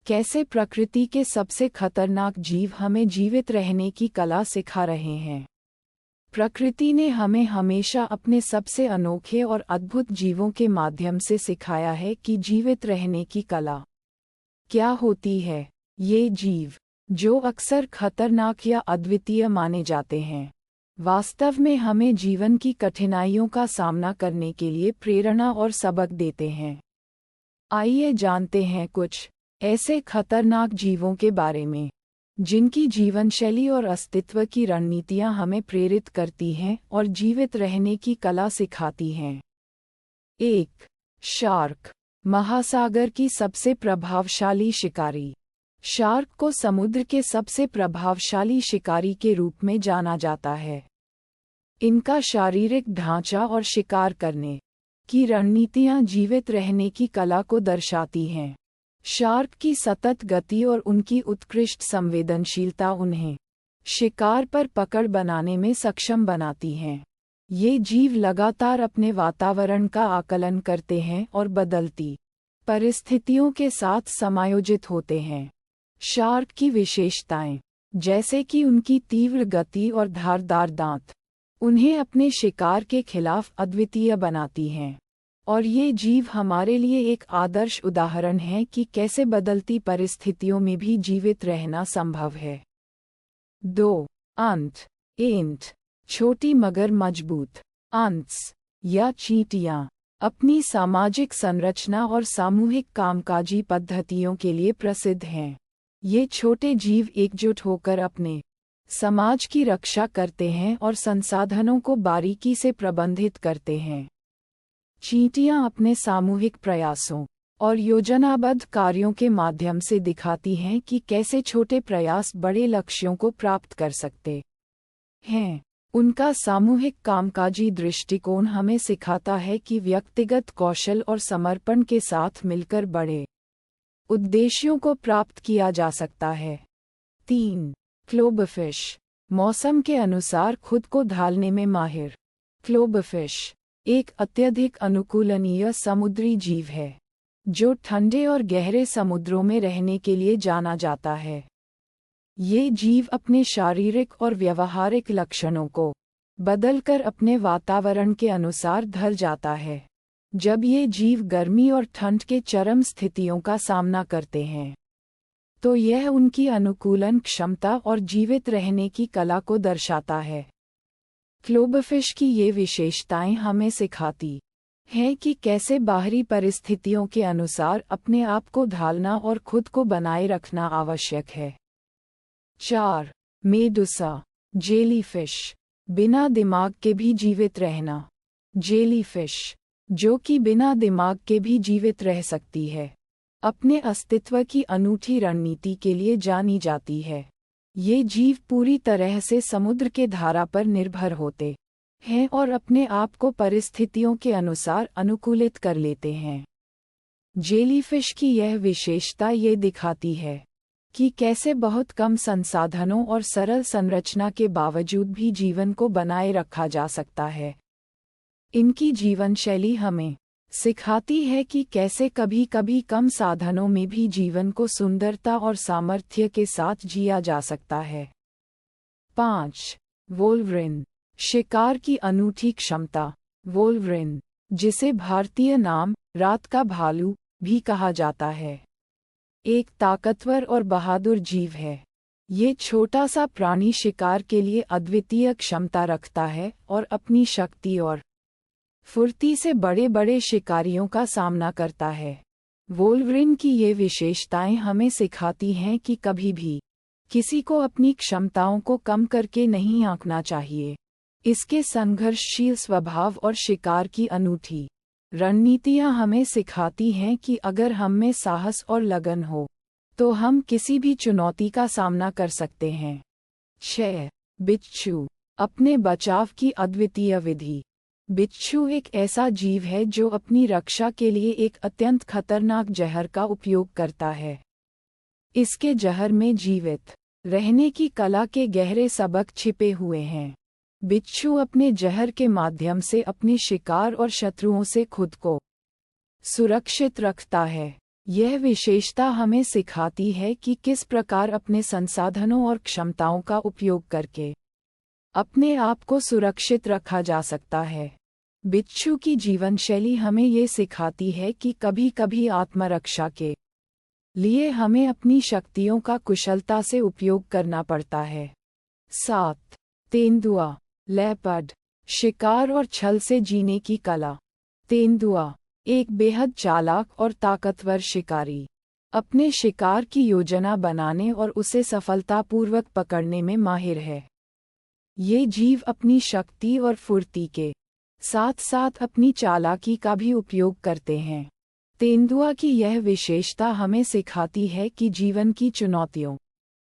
कैसे प्रकृति के सबसे खतरनाक जीव हमें जीवित रहने की कला सिखा रहे हैं। प्रकृति ने हमें हमेशा अपने सबसे अनोखे और अद्भुत जीवों के माध्यम से सिखाया है कि जीवित रहने की कला क्या होती है। ये जीव, जो अक्सर खतरनाक या अद्वितीय माने जाते हैं, वास्तव में हमें जीवन की कठिनाइयों का सामना करने के लिए प्रेरणा और सबक देते हैं। आइए जानते हैं कुछ ऐसे खतरनाक जीवों के बारे में जिनकी जीवन शैली और अस्तित्व की रणनीतियां हमें प्रेरित करती हैं और जीवित रहने की कला सिखाती हैं। 1. शार्क, महासागर की सबसे प्रभावशाली शिकारी। शार्क को समुद्र के सबसे प्रभावशाली शिकारी के रूप में जाना जाता है। इनका शारीरिक ढांचा और शिकार करने की रणनीतियां जीवित रहने की कला को दर्शाती हैं। शार्क की सतत गति और उनकी उत्कृष्ट संवेदनशीलता उन्हें शिकार पर पकड़ बनाने में सक्षम बनाती हैं। ये जीव लगातार अपने वातावरण का आकलन करते हैं और बदलती परिस्थितियों के साथ समायोजित होते हैं। शार्क की विशेषताएं, जैसे कि उनकी तीव्र गति और धारदार दांत, उन्हें अपने शिकार के खिलाफ अद्वितीय बनाती हैं। और ये जीव हमारे लिए एक आदर्श उदाहरण है कि कैसे बदलती परिस्थितियों में भी जीवित रहना संभव है। 2. एंट, छोटी मगर मजबूत। एंट्स या चींटियां अपनी सामाजिक संरचना और सामूहिक कामकाजी पद्धतियों के लिए प्रसिद्ध हैं। ये छोटे जीव एकजुट होकर अपने समाज की रक्षा करते हैं और संसाधनों को बारीकी से प्रबंधित करते हैं। चींटियां अपने सामूहिक प्रयासों और योजनाबद्ध कार्यों के माध्यम से दिखाती हैं कि कैसे छोटे प्रयास बड़े लक्ष्यों को प्राप्त कर सकते हैं। उनका सामूहिक कामकाजी दृष्टिकोण हमें सिखाता है कि व्यक्तिगत कौशल और समर्पण के साथ मिलकर बड़े उद्देश्यों को प्राप्त किया जा सकता है। 3. क्लोबफिश, मौसम के अनुसार खुद को ढालने में माहिर। क्लोबफिश एक अत्यधिक अनुकूलनीय समुद्री जीव है, जो ठंडे और गहरे समुद्रों में रहने के लिए जाना जाता है। ये जीव अपने शारीरिक और व्यावहारिक लक्षणों को बदलकर अपने वातावरण के अनुसार ढल जाता है। जब ये जीव गर्मी और ठंड के चरम स्थितियों का सामना करते हैं, तो यह उनकी अनुकूलन क्षमता और जीवित रहने की कला को दर्शाता है। क्लोबफिश की ये विशेषताएं हमें सिखाती हैं कि कैसे बाहरी परिस्थितियों के अनुसार अपने आप को ढालना और खुद को बनाए रखना आवश्यक है। 4. मेडुसा, जेलीफिश, बिना दिमाग के भी जीवित रहना। जेलीफिश, जो कि बिना दिमाग के भी जीवित रह सकती है, अपने अस्तित्व की अनूठी रणनीति के लिए जानी जाती है। ये जीव पूरी तरह से समुद्र के धारा पर निर्भर होते हैं और अपने आप को परिस्थितियों के अनुसार अनुकूलित कर लेते हैं। जेलीफिश की यह विशेषता ये दिखाती है कि कैसे बहुत कम संसाधनों और सरल संरचना के बावजूद भी जीवन को बनाए रखा जा सकता है। इनकी जीवन शैली हमें सिखाती है कि कैसे कभी कभी कम साधनों में भी जीवन को सुंदरता और सामर्थ्य के साथ जिया जा सकता है। 5. वोल्वरिन, शिकार की अनूठी क्षमता। वोल्वरिन, जिसे भारतीय नाम रात का भालू भी कहा जाता है, एक ताकतवर और बहादुर जीव है। ये छोटा सा प्राणी शिकार के लिए अद्वितीय क्षमता रखता है और अपनी शक्ति और फुर्ती से बड़े बड़े शिकारियों का सामना करता है। वोल्वरिन की ये विशेषताएं हमें सिखाती हैं कि कभी भी किसी को अपनी क्षमताओं को कम करके नहीं आंकना चाहिए। इसके संघर्षशील स्वभाव और शिकार की अनूठी रणनीतियां हमें सिखाती हैं कि अगर हम में साहस और लगन हो, तो हम किसी भी चुनौती का सामना कर सकते हैं। 6. बिच्छू, अपने बचाव की अद्वितीय विधि। बिच्छू एक ऐसा जीव है जो अपनी रक्षा के लिए एक अत्यंत खतरनाक जहर का उपयोग करता है। इसके जहर में जीवित रहने की कला के गहरे सबक छिपे हुए हैं। बिच्छू अपने जहर के माध्यम से अपने शिकार और शत्रुओं से खुद को सुरक्षित रखता है। यह विशेषता हमें सिखाती है कि किस प्रकार अपने संसाधनों और क्षमताओं का उपयोग करके अपने आप को सुरक्षित रखा जा सकता है। बिच्छू की जीवनशैली हमें ये सिखाती है कि कभी कभी आत्मरक्षा के लिए हमें अपनी शक्तियों का कुशलता से उपयोग करना पड़ता है। 7. तेंदुआ, लेपर्ड, शिकार और छल से जीने की कला। तेंदुआ एक बेहद चालाक और ताकतवर शिकारी, अपने शिकार की योजना बनाने और उसे सफलतापूर्वक पकड़ने में माहिर है। ये जीव अपनी शक्ति और फुर्ती के साथ साथ अपनी चालाकी का भी उपयोग करते हैं। तेंदुआ की यह विशेषता हमें सिखाती है कि जीवन की चुनौतियों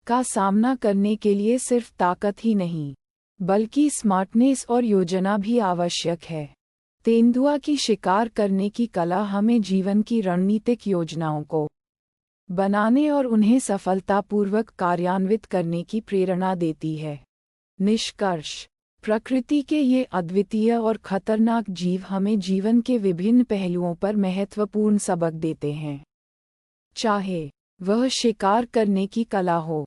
का सामना करने के लिए सिर्फ ताकत ही नहीं, बल्कि स्मार्टनेस और योजना भी आवश्यक है। तेंदुआ की शिकार करने की कला हमें जीवन की रणनीतिक योजनाओं को बनाने और उन्हें सफलतापूर्वक कार्यान्वित करने की प्रेरणा देती है। निष्कर्ष, प्रकृति के ये अद्वितीय और खतरनाक जीव हमें जीवन के विभिन्न पहलुओं पर महत्वपूर्ण सबक देते हैं। चाहे वह शिकार करने की कला हो,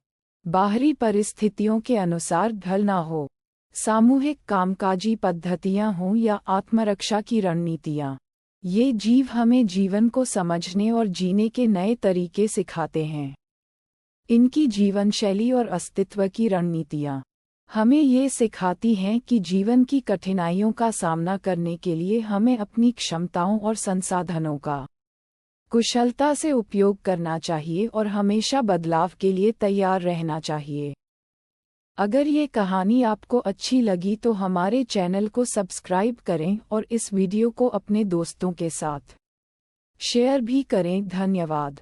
बाहरी परिस्थितियों के अनुसार ढलना हो, सामूहिक कामकाजी पद्धतियां हों या आत्मरक्षा की रणनीतियां, ये जीव हमें जीवन को समझने और जीने के नए तरीके सिखाते हैं। इनकी जीवनशैली और अस्तित्व की रणनीतियां हमें ये सिखाती हैं कि जीवन की कठिनाइयों का सामना करने के लिए हमें अपनी क्षमताओं और संसाधनों का कुशलता से उपयोग करना चाहिए और हमेशा बदलाव के लिए तैयार रहना चाहिए। अगर ये कहानी आपको अच्छी लगी तो हमारे चैनल को सब्सक्राइब करें और इस वीडियो को अपने दोस्तों के साथ शेयर भी करें। धन्यवाद।